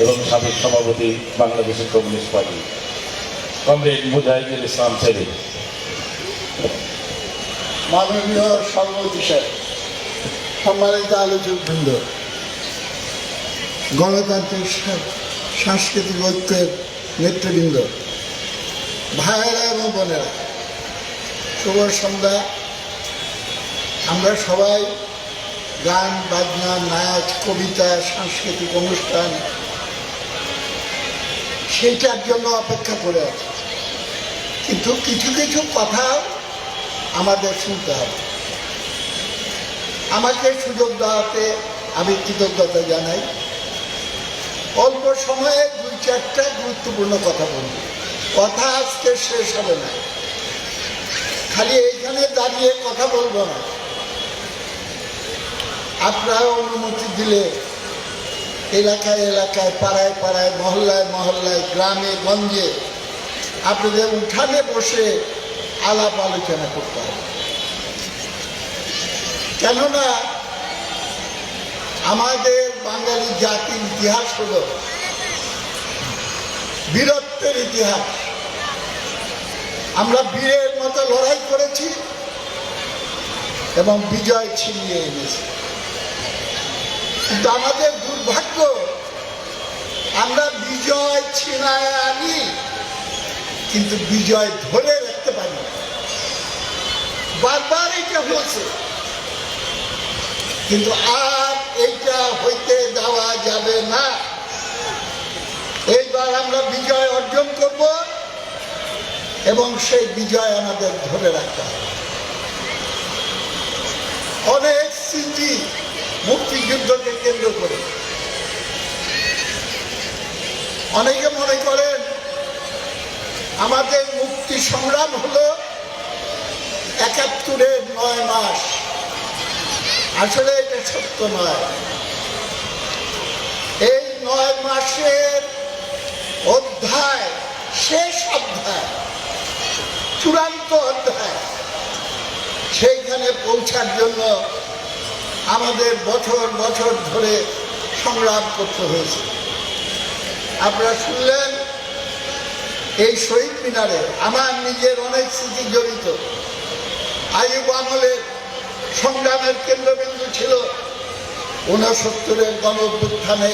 এবং সাবেক সভাপতি বাংলাদেশের communist party comrade Mujahidul Islam Selim, মাননীয় সভাপতি সাহেব, সম্মানিত আলোচকবৃন্দ, গণতান্ত্রিক সাংস্কৃতিক ঐক্যের নেতৃবৃন্দ, ভাইয়েরা এবং বোনেরা, শুভ সন্ধ্যা। আমরা সবাই গান বাজনা, নাচ, কবিতা, সাংস্কৃতিক অনুষ্ঠান সেইটার জন্য অপেক্ষা করে আছি, কিন্তু কিছু কিছু কথা আমাদের শুনতে হবে। আমাকে সুযোগ দেওয়াতে আমি কৃতজ্ঞতা জানাই। অল্প সময়ে 2-4টা গুরুত্বপূর্ণ কথা বলব। কথা আজকে শেষ হবে না, খালি এইখানে দাঁড়িয়ে কথা বলবো না। আপনারা অনুমতি দিলে এলাকায় এলাকায়, পাড়ায় পাড়ায়, মহল্লায় মহল্লায়, গ্রামে গঞ্জে আপনাদের উঠানে বসে আলাপ আলোচনা করতে হবে। কেননা আমাদের বাঙালি জাতির ইতিহাস হল বীরত্বের ইতিহাস। আমরা বীরের মতো লড়াই করেছি এবং বিজয় ছিনিয়ে এনেছি। কিন্তু আমাদের দুর্ভাগ্য, আমরা বিজয় ছিনায় আনি কিন্তু বিজয় ধরে রাখতে পারি। বারবার এটা হয়েছে, কিন্তু আর এইটা হইতে দেওয়া যাবে না। এইবার আমরা বিজয় অর্জন করব এবং সেই বিজয় আমাদের ধরে রাখতে হবে। অনেক স্মৃতি মুক্তিযুদ্ধকে কেন্দ্র করে, অনেকে মনে করেন আমাদের মুক্তি সংগ্রাম হলো ৭১-এর ৯ মাস। আসলে এটা সত্য নয়। এই ৯ মাসের অধ্যায়, শেষ অধ্যায়, চূড়ান্ত অধ্যায়, সেইখানে পৌঁছার জন্য আমাদের বছর বছর ধরে সংগ্রাম করতে হয়েছে। আপনারা শুনলেন এই শহীদ মিনারে আমার নিজের অনেক স্মৃতি জড়িত। আইয়ুব আমলের সংগ্রামের কেন্দ্রবিন্দু ছিল ৬৯-এর গণঅভ্যুত্থানে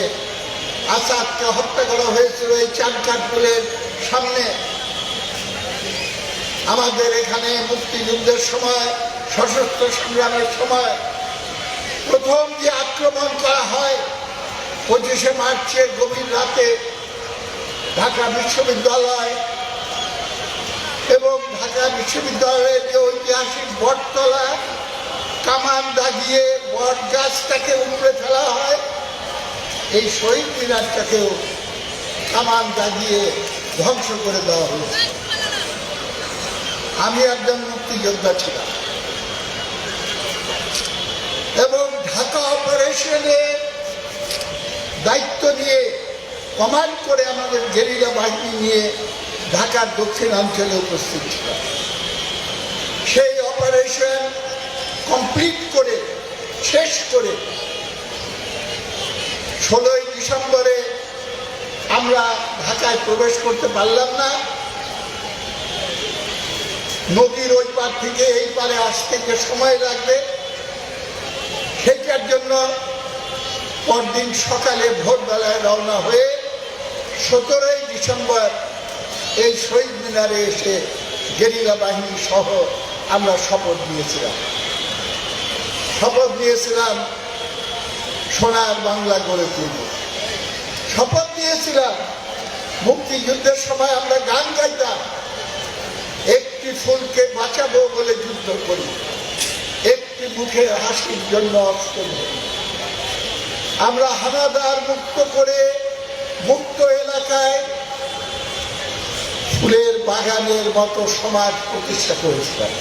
আসাদকে হত্যা করা হয়েছিল এই চানখাঁরপুলের সামনে। আমাদের এখানে মুক্তিযুদ্ধের সময়, সশস্ত্র সংগ্রামের সময় প্রথম যে আক্রমণ করা হয় ২৫শে মার্চের গভীর রাতে ঢাকা বিশ্ববিদ্যালয় এবং ঢাকা বিশ্ববিদ্যালয়ের যে ঐতিহাসিক বটতলা, কামান দাগিয়ে বট গাছটাকে উপড়ে ফেলা হয়, এই শহীদ মিনারটাকেও কামান দাগিয়ে ধ্বংস করে দেওয়া হয়েছে। আমি একজন মুক্তিযোদ্ধা ছিলাম এবং ঢাকা অপারেশনের দায়িত্ব নিয়ে, কমান্ড করে আমাদের গেরিলা বাহিনী নিয়ে ঢাকার দক্ষিণাঞ্চলে উপস্থিত ছিলাম। সেই অপারেশন কমপ্লিট করে, শেষ করে ১৬ই ডিসেম্বরে আমরা ঢাকায় প্রবেশ করতে পারলাম না। নদীর ওই পার থেকে এই পারে আসতে যে সময় লাগবে, সেইটার জন্য পরদিন সকালে ভোরবেলায় রওনা হয়ে ১৭ই ডিসেম্বর এই শহীদ মিনারে এসে গেরিলা বাহিনী সহ আমরা শপথ নিয়েছিলাম সোনার বাংলা গড়ে তুলব। শপথ নিয়েছিলাম মুক্তিযুদ্ধের সময় আমরা গান গাইতাম, একটি ফুলকে বাঁচাবো বলে যুদ্ধ করি, একটি মুখে হাসির জন্য অস্ত্র ধরি। আমরা হানাদার মুক্ত করে মুক্ত এলাকায় ফুলের বাগানের মতো সমাজ প্রতিষ্ঠা করেছিলাম।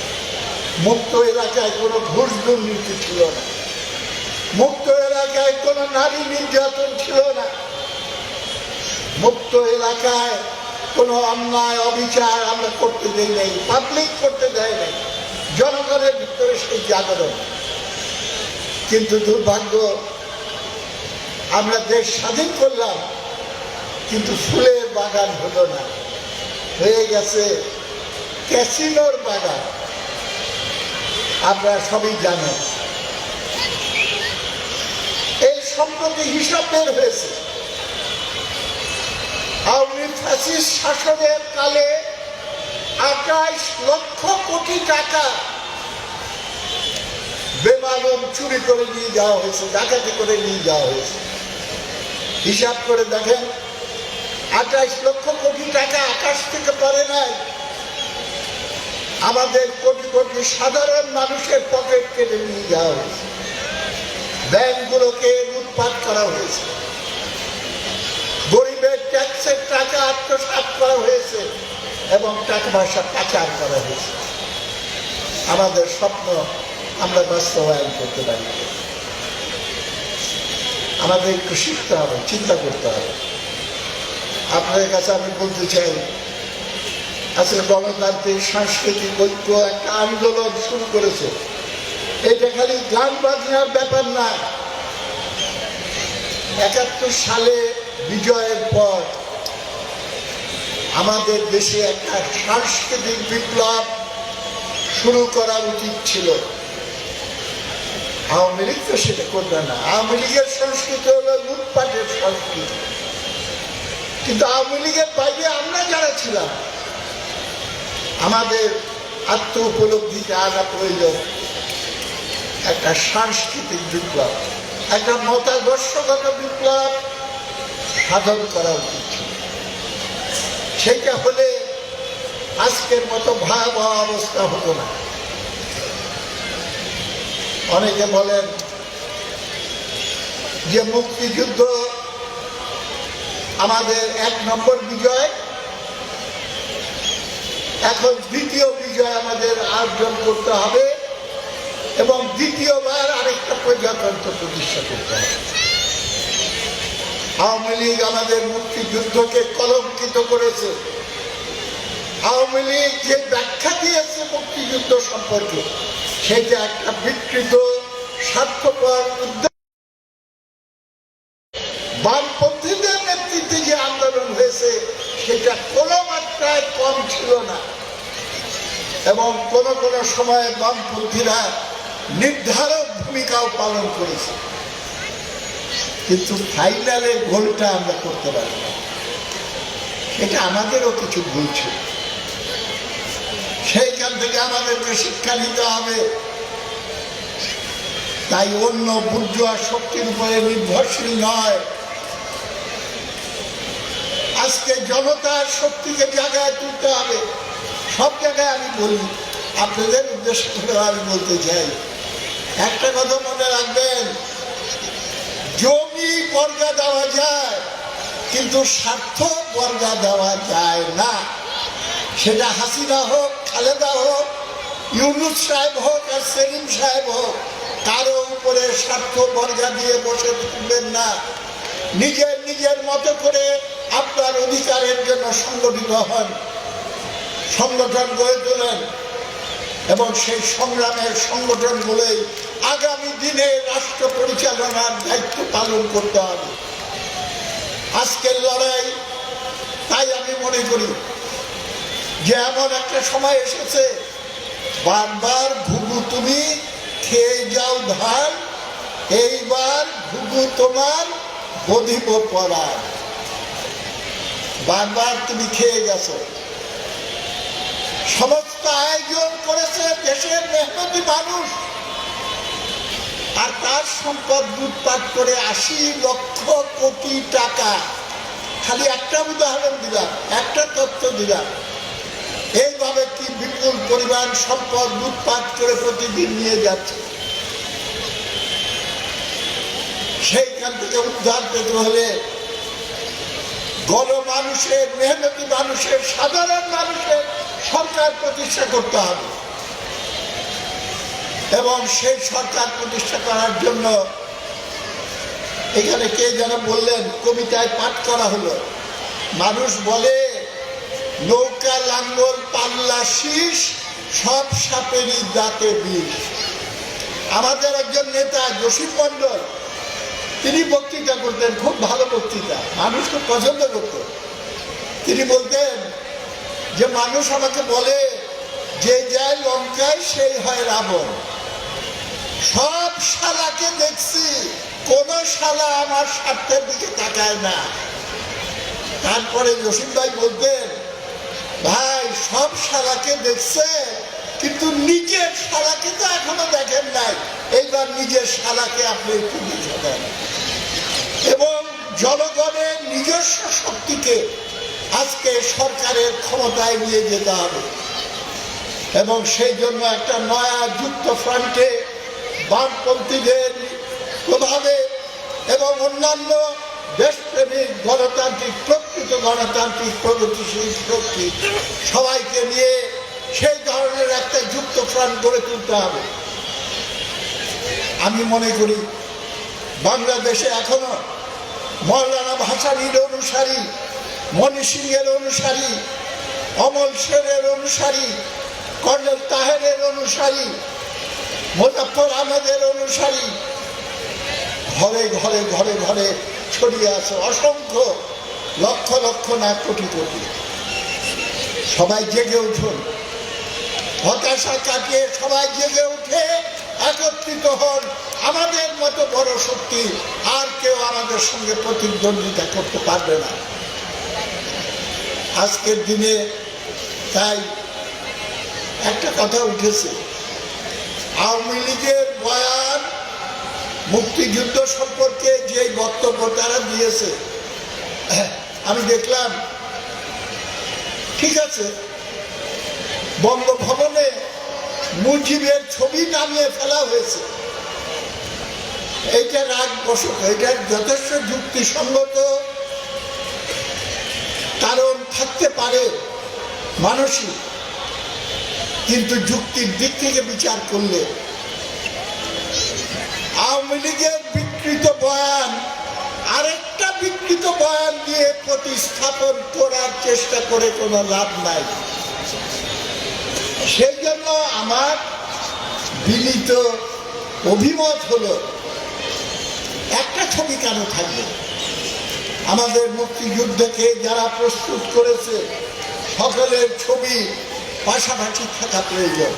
মুক্ত এলাকায় কোনো ঘুষ দুর্নীতি ছিল না, মুক্ত এলাকায় কোনো নারী নির্যাতন ছিল না, মুক্ত এলাকায় কোনো অন্যায় অবিচার আমরা করতে দেই নাই, পাবলিক করতে দেয় নাই, জনগণের ভিতরে সেই জাগরণ। কিন্তু দুর্ভাগ্য, আমরা দেশ স্বাধীন করলাম, কিন্তু ফুলের বাগান হলো না, হয়ে গেছে ক্যাসিনোর বাগান। আপনারা সবই জানেন। এই সম্প্রতি হিসাব বের হয়েছে, আওয়ামী ফ্যাসিস্ট শাসনের কালে 28 লক্ষ কোটি টাকা বেমালুম চুরি করে নিয়ে যাওয়া হয়েছে, ডাকাতি করে নিয়ে যাওয়া হয়েছে। হিসাব করে দেখেন, 28 লক্ষ কোটি টাকা আকাশ থেকে পড়ে নাই, আমাদের কোটি কোটি সাধারণ মানুষের পকেট কেটে নিয়ে যাওয়া হয়েছে, ব্যাংকগুলোকে লুটপাট করা হয়েছে, গরিবের ট্যাক্সের টাকা আত্মসাৎ করা হয়েছে এবং টাকা পয়সা পাচার করা হয়েছে। আমাদের স্বপ্ন আমরা বাস্তবায়ন করতে পারি। আমাদের একটু শিখতে হবে, চিন্তা করতে হবে। আপনাদের কাছে আমি বলতে চাই, আজকে গণতান্ত্রিক সাংস্কৃতিক ঐক্য একটা আন্দোলন শুরু করেছে। এটা খালি গান বাজনার ব্যাপার না। 71 সালে বিজয়ের পর আমাদের দেশে একটা সাংস্কৃতিক বিপ্লব শুরু করা উচিত ছিল। আওয়ামী লীগ তো সেটা করবে না। আওয়ামী লীগের সংস্কৃতি হলো লুটপাটের সংস্কৃতি। কিন্তু আওয়ামী লীগের বাইরে আমরা যারা ছিলাম, আমাদের আত্ম উপলব্ধিতে আনা প্রয়োজন একটা সাংস্কৃতিক বিপ্লব, একটা মতাদর্শগত বিপ্লব সাধন করা উচিত ছিল। সেইটা হলে আজকের মতো ভয়াবহ অবস্থা হতো না। অনেকে বলেন যে মুক্তিযুদ্ধ আমাদের 1 নম্বর বিজয়, এখন দ্বিতীয় বিজয় আমাদের অর্জন করতে হবে এবং দ্বিতীয়বার আরেকটা প্রজাতন্ত্র প্রতিষ্ঠা করতে হবে। আওয়ামী লীগ আমাদের মুক্তিযুদ্ধকে কলঙ্কিত করেছে। আওয়ামী লীগ যে ব্যাখ্যা দিয়েছে মুক্তিযুদ্ধ সম্পর্কে, সেটা একটা বিকৃত স্বার্থপর উদ্যোগ। বামপন্থীদের নেতৃত্বে যে আন্দোলন হয়েছে সেটা কোনো মাত্রায় কম ছিল না এবং কোন কোন সময় বামপন্থীরা নির্ধারক ভূমিকাও পালন করেছে। কিন্তু ফাইনালের গোলটা আমরা করতে পারি না। এটা আমাদেরও কিছু ভুল ছিল। সেইখান থেকে আমাদেরকে শিক্ষা নিতে হবে। তাই অন্য বুর্জোয়া শক্তির উপরে নির্ভরশীল নয়, আজকে জনতার শক্তিকে জায়গায় তুলতে হবে। সব জায়গায় আমি বলি, আপনাদের উদ্দেশ্য করে আমি বলতে চাই, একটা কথা মনে রাখবেন, জমি বর্গা দেওয়া যায় কিন্তু স্বার্থ বর্গা দেওয়া যায় না। সেটা হাসিনা হোক, খালেদা হোক, ইউনূস সাহেব হোক আর সেলিম সাহেব হোক, কারো উপরে স্বার্থ বর্গা দিয়ে বসে থাকবেন না। নিজের নিজের মতো করে আপনার অধিকারের জন্য সংগঠিত হন, সংগঠন গড়ে তোলেন এবং সেই সংগ্রামের সংগঠনগুলোই আগামী দিনে রাষ্ট্র পরিচালনার দায়িত্ব পালন করতে হবে। আজকের লড়াই, তাই আমি মনে করি যে এমন একটা সময় এসেছে, বারবার ঘুঘু তুমি খেয়ে যাও ধান, এইবার ঘুঘু তোমার বধিব পরাণ। বারবার তুমি খেয়ে গেছো। সমস্ত আয়োজন করেছে দেশের মেহনতি মানুষ, আর তার সম্পদ লুটপাট করে 80 লক্ষ কোটি টাকা। খালি একটা উদাহরণ দিলাম, একটা তথ্য দিলাম। এইভাবে কি বিপুল পরিমাণ সম্পদ লুটপাট করে প্রতিদিন নিয়ে যাচ্ছে। সেইখান থেকে উদ্ধার পেতে হলে গণমানুষের, মেহনতি মানুষের, সাধারণ মানুষের সরকার প্রতিষ্ঠা করতে হবে এবং সেই সরকার প্রতিষ্ঠা করার জন্য এখানে কে যেন বললেন, কবিতায় পাঠ করা হলো, মানুষ বলে নৌকা লাঙ্গল পাল্লা শীষ, সব সাপেরই দাঁতে বিষ। আমাদের একজন নেতা জসিম মন্ডল তিনি বক্তৃতা করতেন, খুব ভালো বক্তৃতা, মানুষ খুব পছন্দ করত। তিনি বলতেন যে মানুষ আমাকে বলে যে যায় লঙ্কায় সেই হয় রাবণ। সব শালাকে দেখছি, কোন শালা আমার স্বার্থের দিকে তাকায় না। তারপরে জসিম ভাই বলতেন, ভাই সব শালাকে দেখছে কিন্তু নিজের শালাকে তো এখনো দেখেন নাই, এইবার নিজের শালাকে আপনি একটু দেখে দেন। এবং জনগণের নিজস্ব শক্তিকে আজকে সরকারের ক্ষমতায় নিয়ে যেতে হবে এবং সেই জন্য একটা নয়া যুক্ত ফ্রন্টে বামপন্থীদের প্রভাবে এবং অন্যান্য দেশপ্রেমিক গণতান্ত্রিক প্রকৃত গণতান্ত্রিক প্রগতিশীল শক্তি সবাইকে নিয়ে সেই ধরনের একটা যুক্ত ফ্রন্ট গড়ে তুলতে হবে। আমি মনে করি বাংলাদেশে এখনো মৌলানা ভাসানীর অনুসারী, মণি সিংয়ের অনুসারী, অমল সেনের অনুসারী, কর্নেল তাহেরের অনুসারী, মোজাফফর আহমেদের অনুসারী ঘরে ঘরে ঘরে ঘরে ছড়িয়ে আছে, অসংখ্য, লক্ষ লক্ষ না কোটি কোটি। সবাই জেগে উঠুন, হতাশা কাটিয়ে সবাই জেগে উঠে একত্রিত হন। আমাদের মতো বড় শক্তি আর কেউ আমাদের সঙ্গে প্রতিদ্বন্দ্বিতা করতে পারবে না আজকের দিনে। তাই একটা কথা উঠেছে, আওয়ামী লীগের বয়ান মুক্তিযুদ্ধ সম্পর্কে যে বক্তব্য তারা দিয়েছে, আমি দেখলাম ঠিক আছে, বঙ্গভবনে মুজিবের ছবি নামিয়ে ফেলা হয়েছে, এইটা রাগ বসত, এটা যথেষ্ট যুক্তিসঙ্গত কারণ থাকতে পারে মানসিক, কিন্তু যুক্তির দিক থেকে বিচার করলে আওয়ামী লীগের বিকৃত বয়ান আরেকটা বিকৃত বয়ান দিয়ে প্রতিস্থাপন করার চেষ্টা করে কোনো লাভ নাই। সেই জন্য আমার বিনীত অভিমত হলো, একটা ছবি কেন থাকবে? আমাদের মুক্তিযুদ্ধকে যারা প্রস্তুত করেছে সকলের ছবি পাশাপাশি থাকা প্রয়োজন।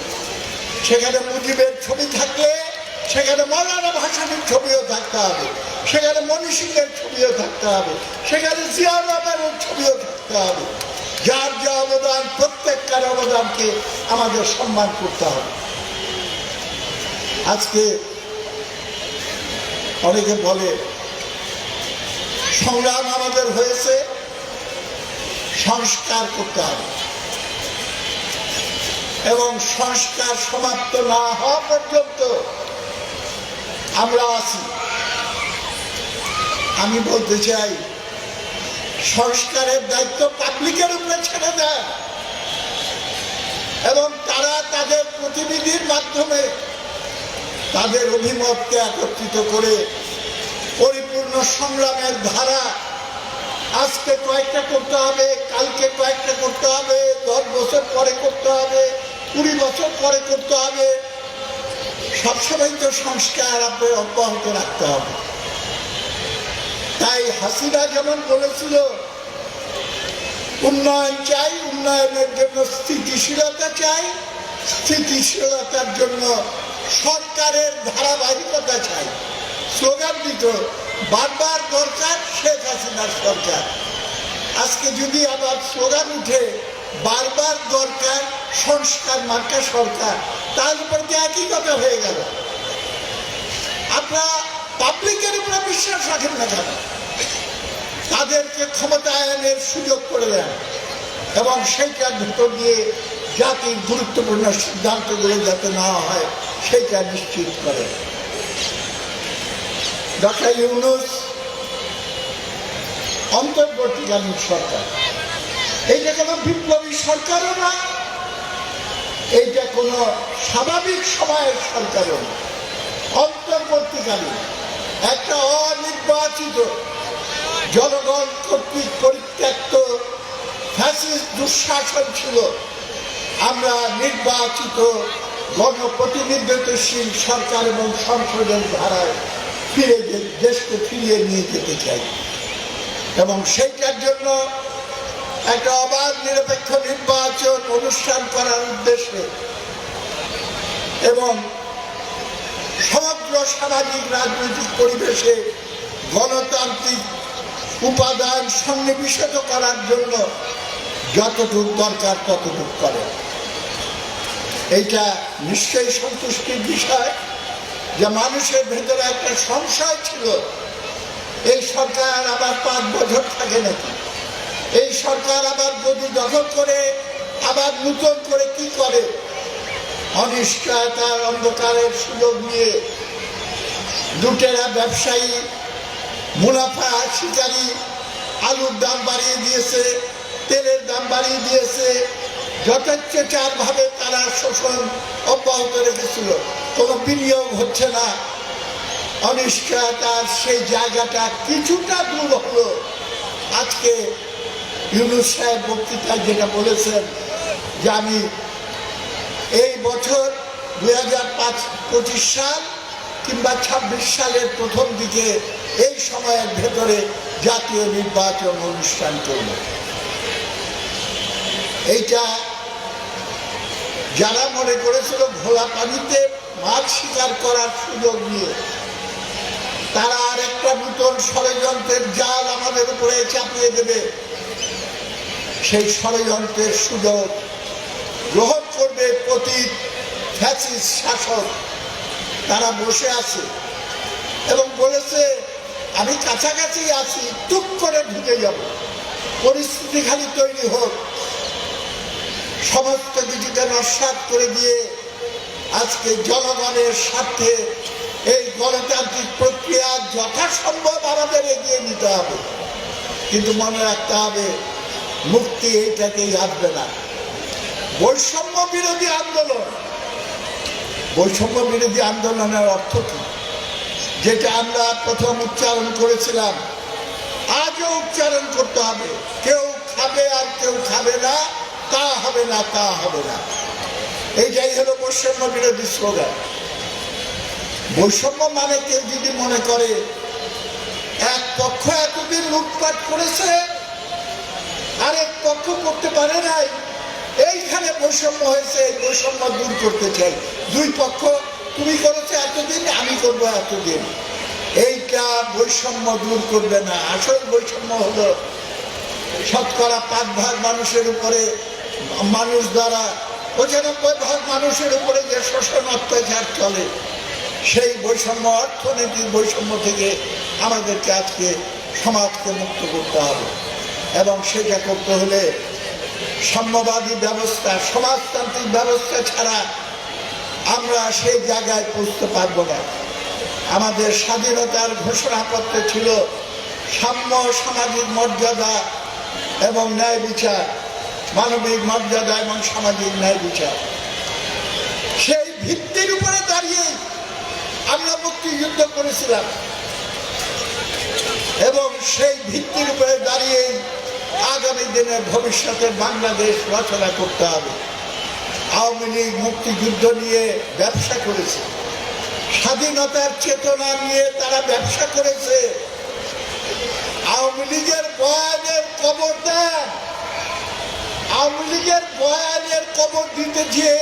সেখানে মুজিবের ছবি থাকলে সেখানে মৌলানা ভাসানীর ছবিও থাকতে হবে, সেখানে মণি সিংয়ের ছবিও থাকতে হবে, সেখানে জিয়াউর রহমানের ছবিও থাকতে হবে। যার যে অবদান, প্রত্যেকটার অবদানকে আমাদের সম্মান করতে হবে। আজকে অনেকে বলে সংগ্রাম আমাদের হয়েছে, সংস্কার করতে হবে এবং সংস্কার সমাপ্ত না হওয়া পর্যন্ত আমরা আছি। আমি বলতে চাই, সংস্কারের দায়িত্ব পাবলিকের উপরে ছেড়ে দেয় এবং তারা তাদের প্রতিনিধির মাধ্যমে তাদের অভিমতকে একত্রিত করে পরিপূর্ণ সংগ্রামের ধারা আজকে কয়েকটা করতে হবে, কালকে কয়েকটা করতে হবে, 10 বছর পরে করতে হবে, 20 বছর পরে করতে হবে। সবসময় তো সংস্কার আপনার অব্যাহত রাখতে হবে। তাই হাসিনা যেমন বলেছিল উন্নয়ন চাই, উন্নয়নের জন্য স্থিতিশীলতা চাই, স্থিতিশীলতার জন্য সরকারের ধারাবাহিকতা চাই, স্লোগান দিত বারবার দরকার শেখ হাসিনার সরকার। আজকে যদি আবার স্লোগান উঠে বারবার দরকার সংস্কার মার্কা সরকার, তার উপর কি একই কথা হয়ে গেল? আপনারা পাবলিকের উপরে বিশ্বাস রাখেন না কেন? তাদেরকে ক্ষমতায়নের সুযোগ করে দেন এবং সেইটার ভিতর দিয়ে জাতির গুরুত্বপূর্ণ সিদ্ধান্তগুলো যাতে নেওয়া হয় সেইটা নিশ্চিত করে। ডক্টর ইউনূস অন্তর্বর্তীকালীন সরকার, এইটা কোনো বিপ্লবী সরকারও না, এইটা কোনো স্বাভাবিক সময়ের সরকারও না। অন্তর্বর্তীকালীন একটা অনির্বাচিত জনগণ কর্তৃক পরিত্যক্ত ফ্যাসিস্ট দুঃশাসন ছিল। আমরা নির্বাচিত গণপ্রতিনিধিত্বশীল সরকার এবং সংসদের ধারায় দেশকে ফিরিয়ে নিয়ে যেতে চাই এবং সেইটার জন্য একটা অবাধ নিরপেক্ষ নির্বাচন অনুষ্ঠান করার উদ্দেশ্যে এবং সমগ্র সামাজিক রাজনৈতিক পরিবেশে গণতান্ত্রিক উপাদান সন্নিবেশিত করার জন্য যতটুকু দরকার ততটুকু করে। এইটা নিশ্চয়ই সন্তুষ্টির বিষয় যে মানুষের ভেতরে একটা সংশয় ছিল, এই সরকার আবার 5 বছর থাকে নাকি, এই সরকার আবার গদি দখল করে আবার নতুন করে কি করে, অনিশ্চয়তার অন্ধকারের সুযোগ নিয়ে লুটেরা ব্যবসায়ী মুনাফা শিকারী আলুর দাম বাড়িয়ে দিয়েছে, তেলের দাম বাড়িয়ে দিয়েছে, যথেচ্ছাচারভাবে তারা শোষণ অব্যাহত রেখেছিল, কোনো বিনিয়োগ হচ্ছে না। অনিশ্চয়তার সেই জায়গাটা কিছুটা দূর হলো। আজকে ইউনূস সাহেব বক্তৃতায় যেটা বলেছেন যে আমি এই বছর 2025 সাল কিংবা 26 সালের প্রথম দিকে এই সময়ের ভেতরে জাতীয় নির্বাচন অনুষ্ঠান করব। এইটা যারা মনে করেছিল ঘোলা পানিতে মাছ শিকার করার সুযোগ নিয়ে, তারা আর একটা নতুন ষড়যন্ত্রের জাল আমাদের উপরে চাপিয়ে দেবে, সেই ষড়যন্ত্রের সুযোগ গ্রহণ করবে পতিত ফ্যাসিস্ট শাসক। তারা বসে আছে এবং বলেছে আমি কাছাকাছি আছি, টুক করে ঢুকে যাব, পরিস্থিতি খালি তৈরি হোক। সমস্ত কিছুকে নস্যাৎ করে দিয়ে আজকে জনগণের স্বার্থে এই গণতান্ত্রিক প্রক্রিয়া যথাসম্ভব আমাদের এগিয়ে নিতে হবে, কিন্তু মনে রাখতে হবে মুক্তি এইটাকেই আসবে না। বৈষম্য বিরোধী আন্দোলন, বৈষম্য বিরোধী আন্দোলনের অর্থ কি, যেটা আমরা প্রথম উচ্চারণ করেছিলাম, আজও উচ্চারণ করতে হবে। কেউ খাবে আর কেউ খাবে না, তা হবে না, তা হবে না। এইটাই হলো বৈষম্য বিরোধী স্লোগান। বৈষম্য মানে কেউ যদি মনে করে এক পক্ষ এতদিন লুটপাট করেছে আরেক পক্ষ করতে পারে নাই, এইখানে বৈষম্য হয়েছে, এই বৈষম্য দূর করতে চাই। দুই পক্ষ তুমি করেছো এতদিন, আমি করবো এতদিন, এইটা বৈষম্য দূর করবে না। আসল বৈষম্য হলো শতকরা 5 ভাগ মানুষের উপরে, মানুষ দ্বারা 95 ভাগ মানুষের উপরে যে শোষণ অত্যাচার চলে, সেই বৈষম্য, অর্থনীতির বৈষম্য থেকে আমাদেরকে আজকে সমাজকে মুক্ত করতে হবে এবং সেটা করতে হলে সাম্যবাদী ব্যবস্থা, সমাজতান্ত্রিক ব্যবস্থা ছাড়া আমরা সেই জায়গায় পৌঁছতে পারবো না। আমাদের স্বাধীনতার ঘোষণাপত্রে ছিল সাম্য, সামাজিক মর্যাদা এবং ন্যায় বিচার, মানবিক মর্যাদা এবং সামাজিক ন্যায় বিচার। সেই ভিত্তির উপরে দাঁড়িয়ে আমরা মুক্তিযুদ্ধ করেছিলাম এবং সেই ভিত্তির উপরে দাঁড়িয়ে আগামী দিনের ভবিষ্যতের বাংলাদেশ রচনা করতে হবে। আওয়ামী লীগ মুক্তিযুদ্ধ নিয়ে ব্যবসা করেছে, স্বাধীনতার চেতনা নিয়ে তারা ব্যবসা করেছে। আওয়ামী লীগের বয়ানের কবর দেন, আওয়ামী লীগের বয়ানের কবর দিতে গিয়ে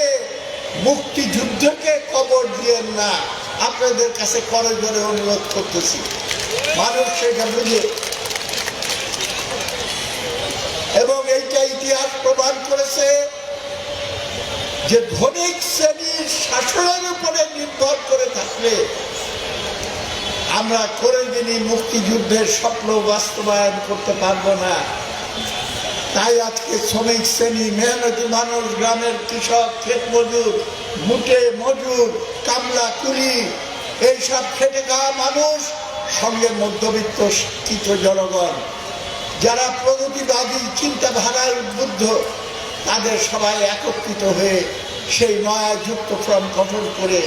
মুক্তিযুদ্ধকে কবর দিয়েন না, আপনাদের কাছে করজোড়ে অনুরোধ করতেছি। মানুষ সেটা বুঝে এবং এইটা ইতিহাস প্রমাণ করেছে যে ধনিক শ্রেণীর শাসনের উপরে নির্ভর করে থাকলে আমরা কোনোদিনই মুক্তিযুদ্ধের স্বপ্ন বাস্তবায়ন করতে পারবো না। তাই আজকে শ্রমিক শ্রেণী, মেহনতি মানুষ, গ্রামের কৃষক, ক্ষেত মজুর, মুটে মজুর, কামলা কুলি, এইসব খেটে খাওয়া মানুষ, সঙ্গে মধ্যবিত্ত শিক্ষিত জনগণ, যারা প্রগতিবাদী চিন্তাধারায় উদ্বুদ্ধ, তাদের সবাই একত্রিত হয়ে সেই নয়া যুক্তফ্রন্ট গঠন করে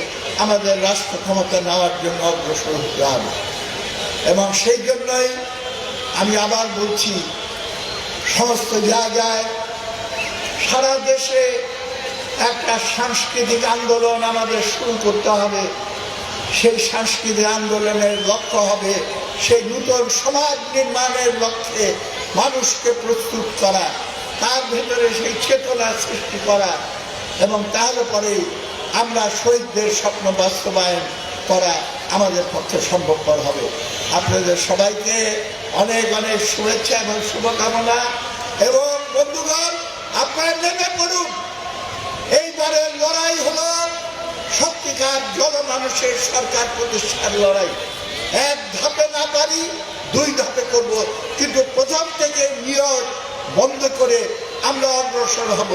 আমাদের রাষ্ট্র ক্ষমতা নেওয়ার জন্য অগ্রসর হতে হবে। এবং সেই জন্যই আমি আবার বলছি, সমস্ত জায়গায় সারা দেশে একটা সাংস্কৃতিক আন্দোলন আমাদের শুরু করতে হবে। সেই সাংস্কৃতিক আন্দোলনের লক্ষ্য হবে সেই নূতন সমাজ নির্মাণের লক্ষ্যে মানুষকে প্রস্তুত করা, তার ভেতরে সেই চেতনা সৃষ্টি করা, এবং তাহলে পরে আমরা শহীদদের স্বপ্ন বাস্তবায়ন করা আমাদের পক্ষে সম্ভবপর হবে। আপনাদের সবাইকে অনেক অনেক শুভেচ্ছা এবং শুভকামনা। এবং বন্ধুগণ, আপনারা নেমে পড়ুন। এইবারের লড়াই হলো সত্যিকার জনমানুষের সরকার প্রতিষ্ঠার লড়াই। এক ধাপে না পারি, দুই ধাপে করব, কিন্তু প্রথম থেকে নিয়ত বন্ধ করে আমরা অগ্রসর হব।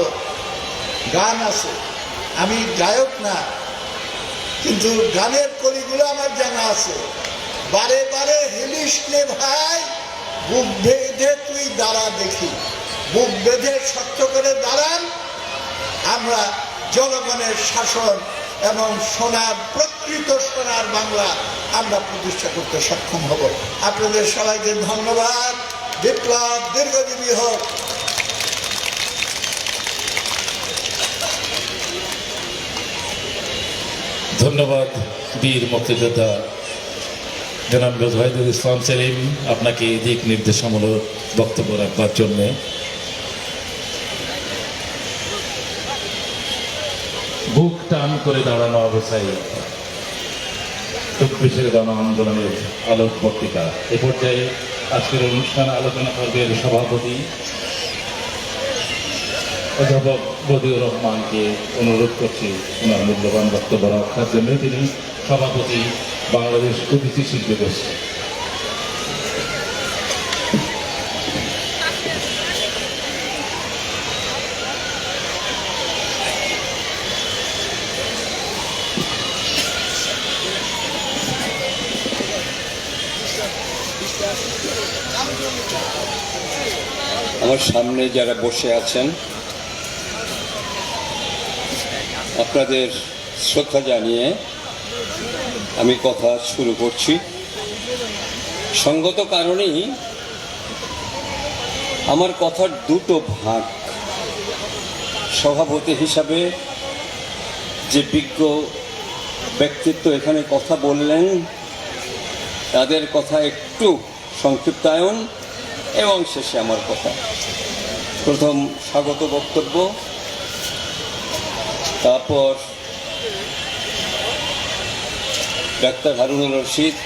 গান আছে, আমি গায়ক না, কিন্তু গানের কলিগুলো আমার জানা আছে। বারে বারে হেলিস নে ভাই, বুক বেঁধে তুই দাঁড়া দেখি, বুক বেঁধে শক্ত করে দাঁড়ান। আমরা জনগণের শাসন এবং সোনার, প্রকৃত সোনার বাংলা আমরা প্রতিষ্ঠা করতে সক্ষম হব। আপনাদের সবাইকে ধন্যবাদ। বিপ্লব দীর্ঘজীবী হোক। ধন্যবাদ বীর মুক্তিযোদ্ধা জনাব মুজাহিদুল ইসলাম সেলিম, আপনাকে দিক নির্দেশামূলক বক্তব্য রাখবার জন্যে। বুক টান করে দাঁড়ানো অবস্থায় ২৪ গণ আন্দোলনের আলোক বক্তৃতা। এ পর্যায়ে আজকের অনুষ্ঠান আলোচনা করবেন সভাপতি অধ্যাপক বদিউর রহমানকে। অনুরোধ করছি ওনার মূল্যবান বক্তব্য রাখার জন্য। তিনি সভাপতি বাংলাদেশ অতিথি শিল্পী গোষ্ঠী। আমার সামনে যারা বসে আছেন, আপনাদের শ্রদ্ধা জানিয়ে আমি কথা শুরু করছি। সঙ্গত কারণেই আমার কথার দুটো ভাগ। সভাপতি হিসাবে যে বিজ্ঞ ব্যক্তিত্ব এখানে কথা বললেন, তাদের কথা একটু সংক্ষিপ্তায়ন এবং শেষে আমার কথা। প্রথম স্বাগত বক্তব্য, তারপর ডাক্তার হারুনুর রশিদ,